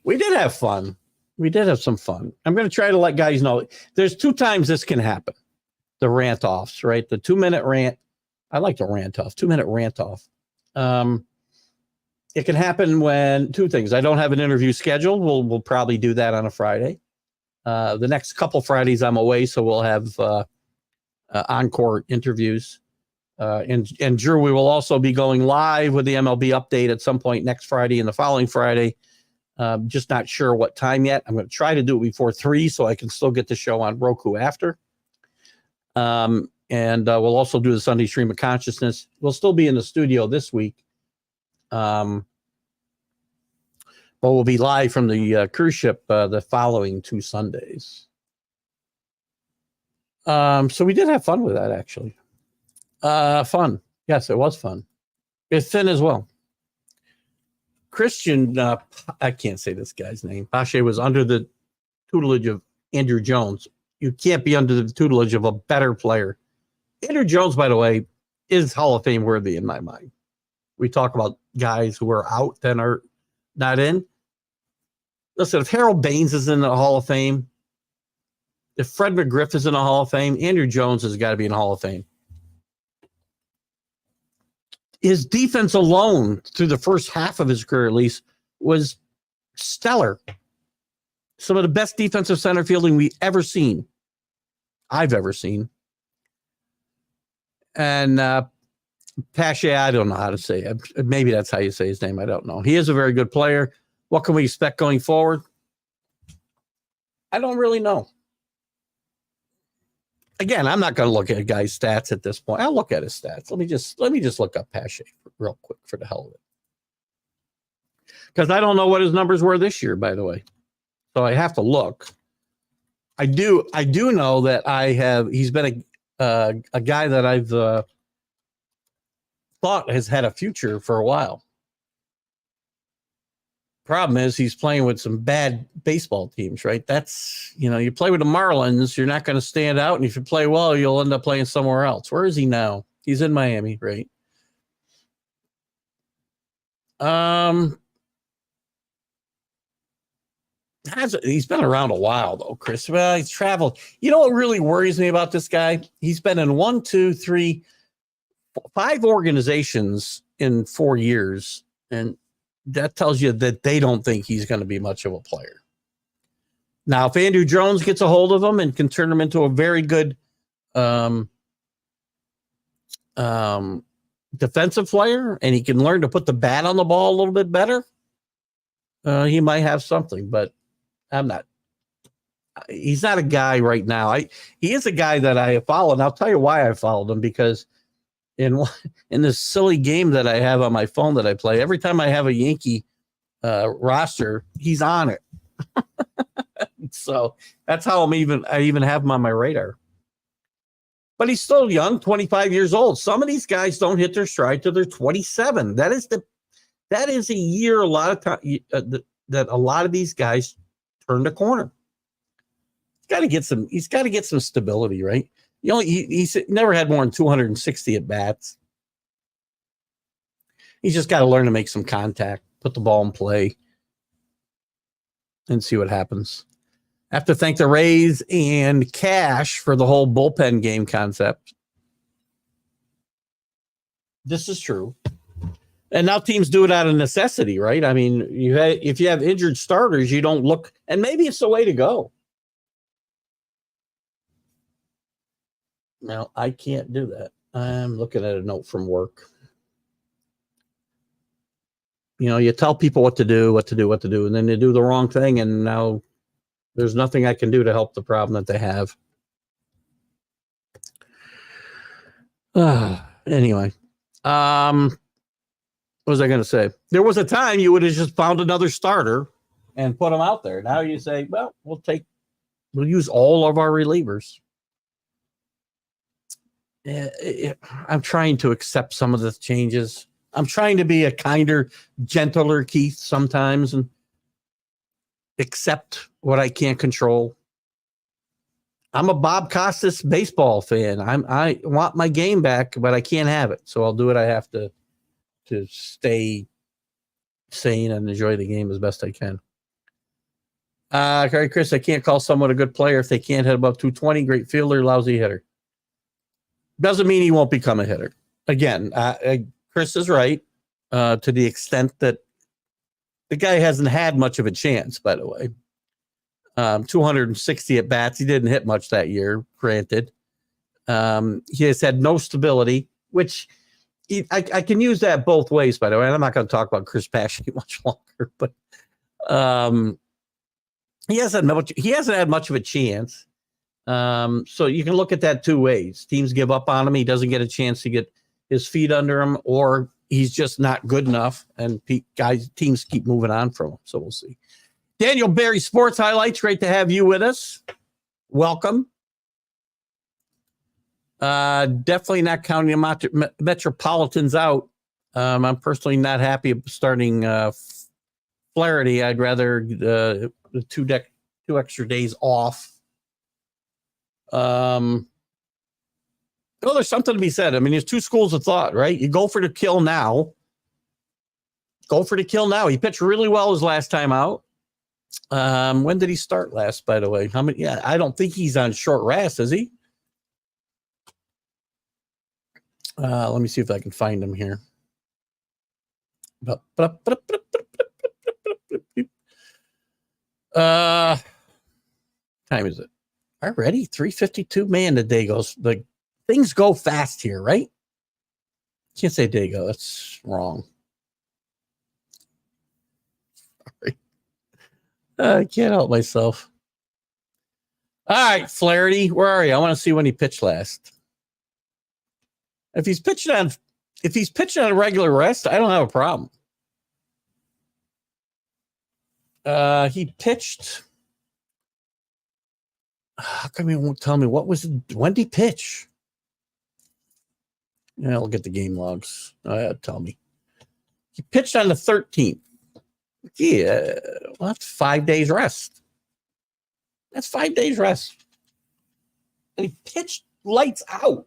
We did have fun. We did have some fun. I'm going to try to let guys know. There's 2 times this can happen. The rant offs, right? The 2-minute rant. I like the rant off. 2-minute rant off. It can happen when 2 things. I don't have an interview scheduled. We'll probably do that on a Friday. The next couple Fridays I'm away, so we'll have encore interviews. And Drew, we will also be going live with the MLB update at some point next Friday and the following Friday. Just not sure what time yet. I'm going to try to do it before 3 so I can still get the show on Roku after. And we'll also do the Sunday Stream of Consciousness. We'll still be in the studio this week. But we'll be live from the cruise ship the following 2 Sundays. So we did have fun with that, actually. Fun. Yes, it was fun. It's thin as well. Christian, I can't say this guy's name. Pache was under the tutelage of Andrew Jones. You can't be under the tutelage of a better player. Andrew Jones, by the way, is Hall of Fame worthy in my mind. We talk about guys who are out that are not in. Listen, if Harold Baines is in the Hall of Fame, if Fred McGriff is in the Hall of Fame, Andrew Jones has got to be in the Hall of Fame. His defense alone through the first half of his career, at least, was stellar. Some of the best defensive center fielding I've ever seen. And Pache, I don't know how to say it. Maybe that's how you say his name. I don't know. He is a very good player. What can we expect going forward? I don't really know. Again, I'm not going to look at a guy's stats at this point. I'll look at his stats. Let me just look up Pache real quick for the hell of it. Because I don't know what his numbers were this year, by the way. So I have to look. I do know that he's been a guy that I've thought has had a future for a while. Problem is he's playing with some bad baseball teams, right? That's, you play with the Marlins, you're not going to stand out. And if you play well, you'll end up playing somewhere else. Where is he now? He's in Miami, right? He's been around a while though, Chris. Well, he's traveled. You know what really worries me about this guy? He's been in 1, 2, 3, 5 organizations in 4 years. And that tells you that they don't think he's going to be much of a player. Now, if Andrew Jones gets a hold of him and can turn him into a very good defensive player, and he can learn to put the bat on the ball a little bit better, he might have something. But he's not a guy right now. He is a guy that I follow, and I'll tell you why I followed him, because in this silly game that I have on my phone that I play, every time I have a Yankee roster, he's on it. So that's how I even have him on my radar. But he's still young, 25 years old. Some of these guys don't hit their stride till they're 27. That is a year a lot of time that a lot of these guys turn the corner. He's got to get some stability, right? He's never had more than 260 at bats. He's just got to learn to make some contact, put the ball in play. and see what happens. I have to thank the Rays and Cash for the whole bullpen game concept. This is true. And now teams do it out of necessity, right? I mean, if you have injured starters, you don't look, and maybe it's the way to go. Now, I can't do that. I'm looking at a note from work. You tell people what to do, and then they do the wrong thing, and now there's nothing I can do to help the problem that they have. Anyway, what was I going to say? There was a time you would have just found another starter and put them out there. Now you say, well, we'll use all of our relievers. I'm trying to accept some of the changes. I'm trying to be a kinder, gentler Keith sometimes and accept what I can't control. I'm a Bob Costas baseball fan. I want my game back, but I can't have it. So I'll do what I have to stay sane and enjoy the game as best I can. Chris, I can't call someone a good player if they can't hit above 220. Great fielder, lousy hitter. Doesn't mean he won't become a hitter. Again, Chris is right to the extent that the guy hasn't had much of a chance, by the way. 260 at bats. He didn't hit much that year, granted. He has had no stability, which I can use that both ways, by the way. I'm not going to talk about Chris Pashy much longer, but he hasn't had much of a chance. So you can look at that two ways. Teams give up on him. He doesn't get a chance to get his feet under him, or he's just not good enough, and teams keep moving on from him. So we'll see. Daniel Berry, Sports Highlights. Great to have you with us. Welcome. Definitely not counting the Metropolitans out. I'm personally not happy starting Flaherty. I'd rather the two extra days off. Well, there's something to be said. I mean, there's two schools of thought, right? You go for the kill now. He pitched really well his last time out. When did he start last, by the way? How many? Yeah, I don't think he's on short rest, is he? Let me see if I can find him here. Time is it? Already 3:52. Man, the day goes. The things go fast here, right? Can't say day go. That's wrong. Sorry. I can't help myself. All right, Flaherty, where are you? I want to see when he pitched last. If he's pitching on regular rest, I don't have a problem. He pitched. How come you won't tell me when did he pitch? Yeah, I'll get the game logs. Tell me. He pitched on the 13th. Yeah, well, that's 5 days rest. That's 5 days rest. And he pitched lights out.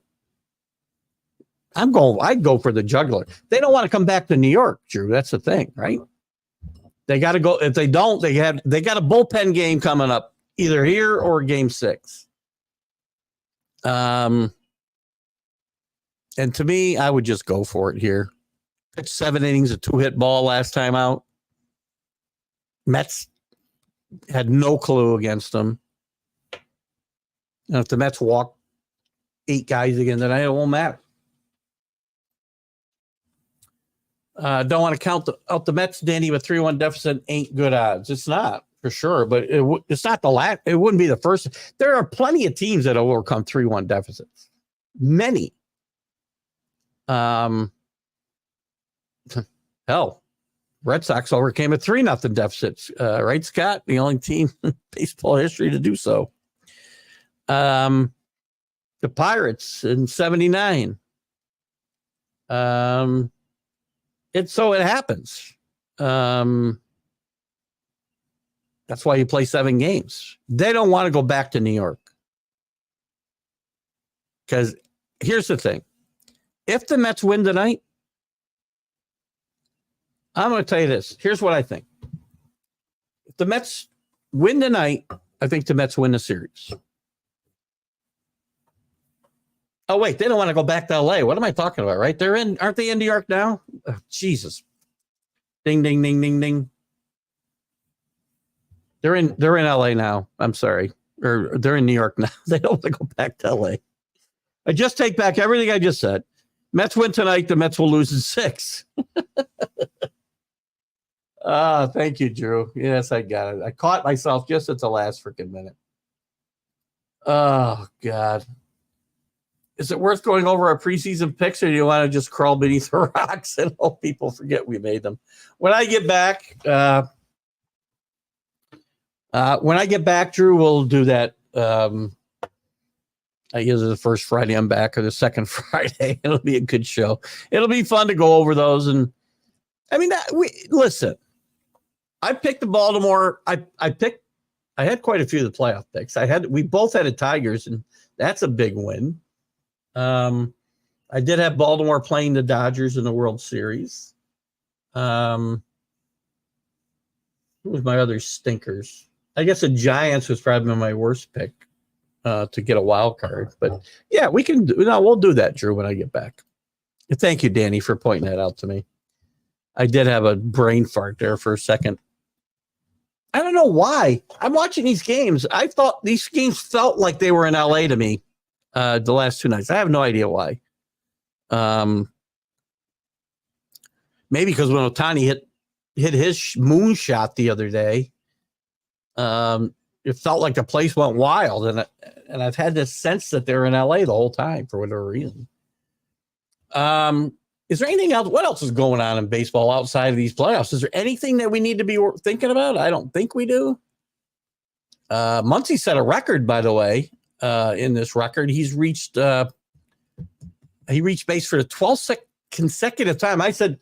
I'd go for the juggler. They don't want to come back to New York, Drew. That's the thing, right? They got to go. If they don't, they got a bullpen game coming up, either here or game 6. And to me, I would just go for it here. Pitched 7 innings, a 2-hit ball last time out. Mets had no clue against them. And if the Mets walk 8 guys again tonight, it won't matter. Don't want to count out the Mets, Danny, but 3-1 deficit ain't good odds. It's not, for sure, but it's not the last. It wouldn't be the first. There are plenty of teams that overcome 3-1 deficits. Many. Hell, Red Sox overcame a 3-0 deficit, right, Scott? The only team in baseball history to do so. The Pirates in 79. It happens. That's why you play 7 games. They don't want to go back to New York. Because here's the thing. If the Mets win tonight, I'm going to tell you this. Here's what I think. If the Mets win tonight, I think the Mets win the series. Oh, wait, they don't want to go back to LA. What am I talking about, right? Aren't they in New York now? Oh, Jesus. Ding, ding, ding, ding, ding. They're in LA now. I'm sorry. Or they're in New York now. They don't want to go back to LA. I just take back everything I just said. Mets win tonight. The Mets will lose in 6. Thank you, Drew. Yes, I got it. I caught myself just at the last freaking minute. Oh, God. Is it worth going over our preseason picks, or do you want to just crawl beneath the rocks and hope people forget we made them? When I get back, Drew, we'll do that. Either the first Friday I'm back or the second Friday. It'll be a good show. It'll be fun to go over those. And I mean, listen, I picked the Baltimore. I had quite a few of the playoff picks. We both had the Tigers, and that's a big win. I did have Baltimore playing the Dodgers in the World Series. Who was my other stinkers? I guess the Giants was probably my worst pick to get a wild card. But yeah, we'll do that, Drew, when I get back. Thank you, Danny, for pointing that out to me. I did have a brain fart there for a second. I don't know why. I'm watching these games. I thought these games felt like they were in LA to me the last 2 nights. I have no idea why. Maybe because when Ohtani hit his moonshot the other day, it felt like the place went wild, and I've had this sense that they're in LA the whole time for whatever reason. Is there anything else? What else is going on in baseball outside of these playoffs? Is there anything that we need to be thinking about? I don't think we do. Muncy set a record, by the way. In this record, he reached base for the 12th consecutive time. I said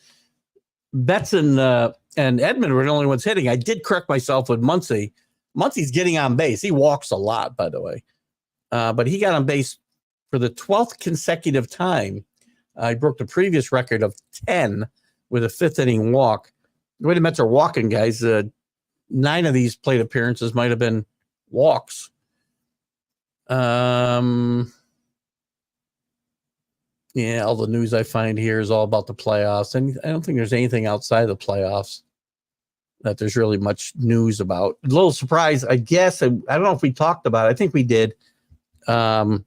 Betts and Edmund were the only ones hitting. I did correct myself with Muncy. Muncy's getting on base. He walks a lot, by the way. But he got on base for the 12th consecutive time. He broke the previous record of 10 with a 5th inning walk. The way the Mets are walking, guys, 9 of these plate appearances might have been walks. Yeah, all the news I find here is all about the playoffs. And I don't think there's anything outside the playoffs that there's really much news about. A little surprise, I guess. I don't know if we talked about it. I think we did. Terry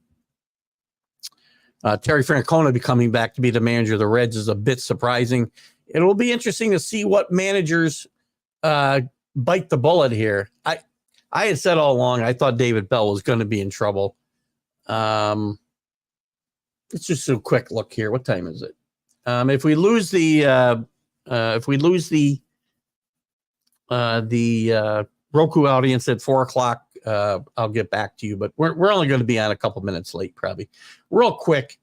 Francona becoming back to be the manager of the Reds is a bit surprising. It will be interesting to see what managers bite the bullet here. I had said all along I thought David Bell was going to be in trouble. Let's just do a quick look here. What time is it? If we lose the Roku audience at 4:00, I'll get back to you. But we're only going to be on a couple minutes late, probably. Real quick,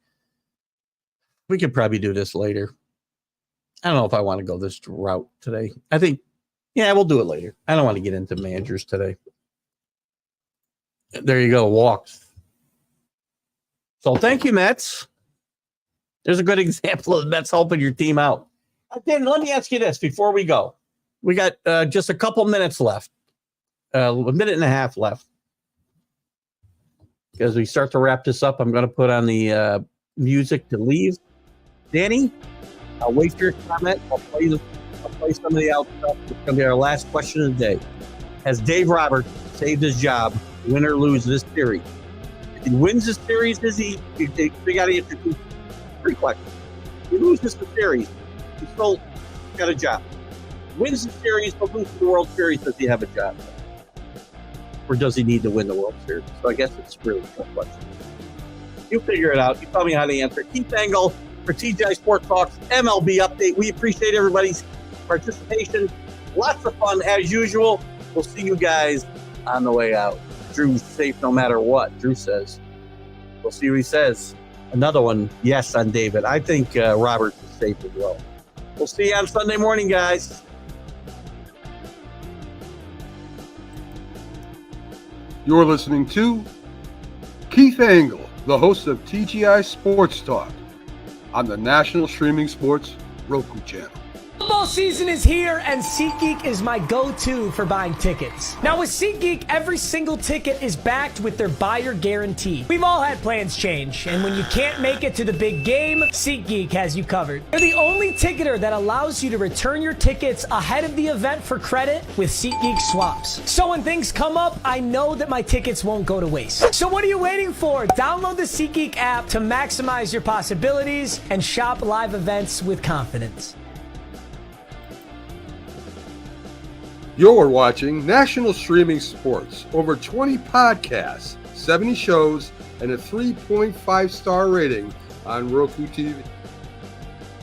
we could probably do this later. I don't know if I want to go this route today. I think, yeah, we'll do it later. I don't want to get into managers today. There you go, walks. So thank you, Mets. There's a good example of the Mets helping your team out. Again, let me ask you this before we go. We got just a couple minutes left, a minute and a half left. As we start to wrap this up, I'm going to put on the music to leave. Danny, I'll wait for your comment. I'll play some of the out stuff. It's going to be our last question of the day. Has Dave Roberts saved his job, win or lose this series? If he wins this series, we got to answer 3 questions. If he loses the series, he's still got a job. Wins the series, but loses the World Series, does he have a job? Or does he need to win the World Series? So I guess it's really a tough question. You figure it out. You tell me how to answer. Keith Engle for TGI Sports Talks MLB Update. We appreciate everybody's participation. Lots of fun as usual. We'll see you guys on the way out. Drew's safe no matter what, Drew says. We'll see what he says. Another one, yes, on David. I think Roberts is safe as well. We'll see you on Sunday morning, guys. You're listening to Keith Engle, the host of TGI Sports Talk on the National Streaming Sports Roku channel. Football season is here, and SeatGeek is my go-to for buying tickets. Now with SeatGeek, every single ticket is backed with their buyer guarantee. We've all had plans change, and when you can't make it to the big game, SeatGeek has you covered. They're the only ticketer that allows you to return your tickets ahead of the event for credit with SeatGeek swaps. So when things come up, I know that my tickets won't go to waste. So what are you waiting for? Download the SeatGeek app to maximize your possibilities and shop live events with confidence. You're watching National Streaming Sports. Over 20 podcasts, 70 shows, and a 3.5-star rating on Roku TV.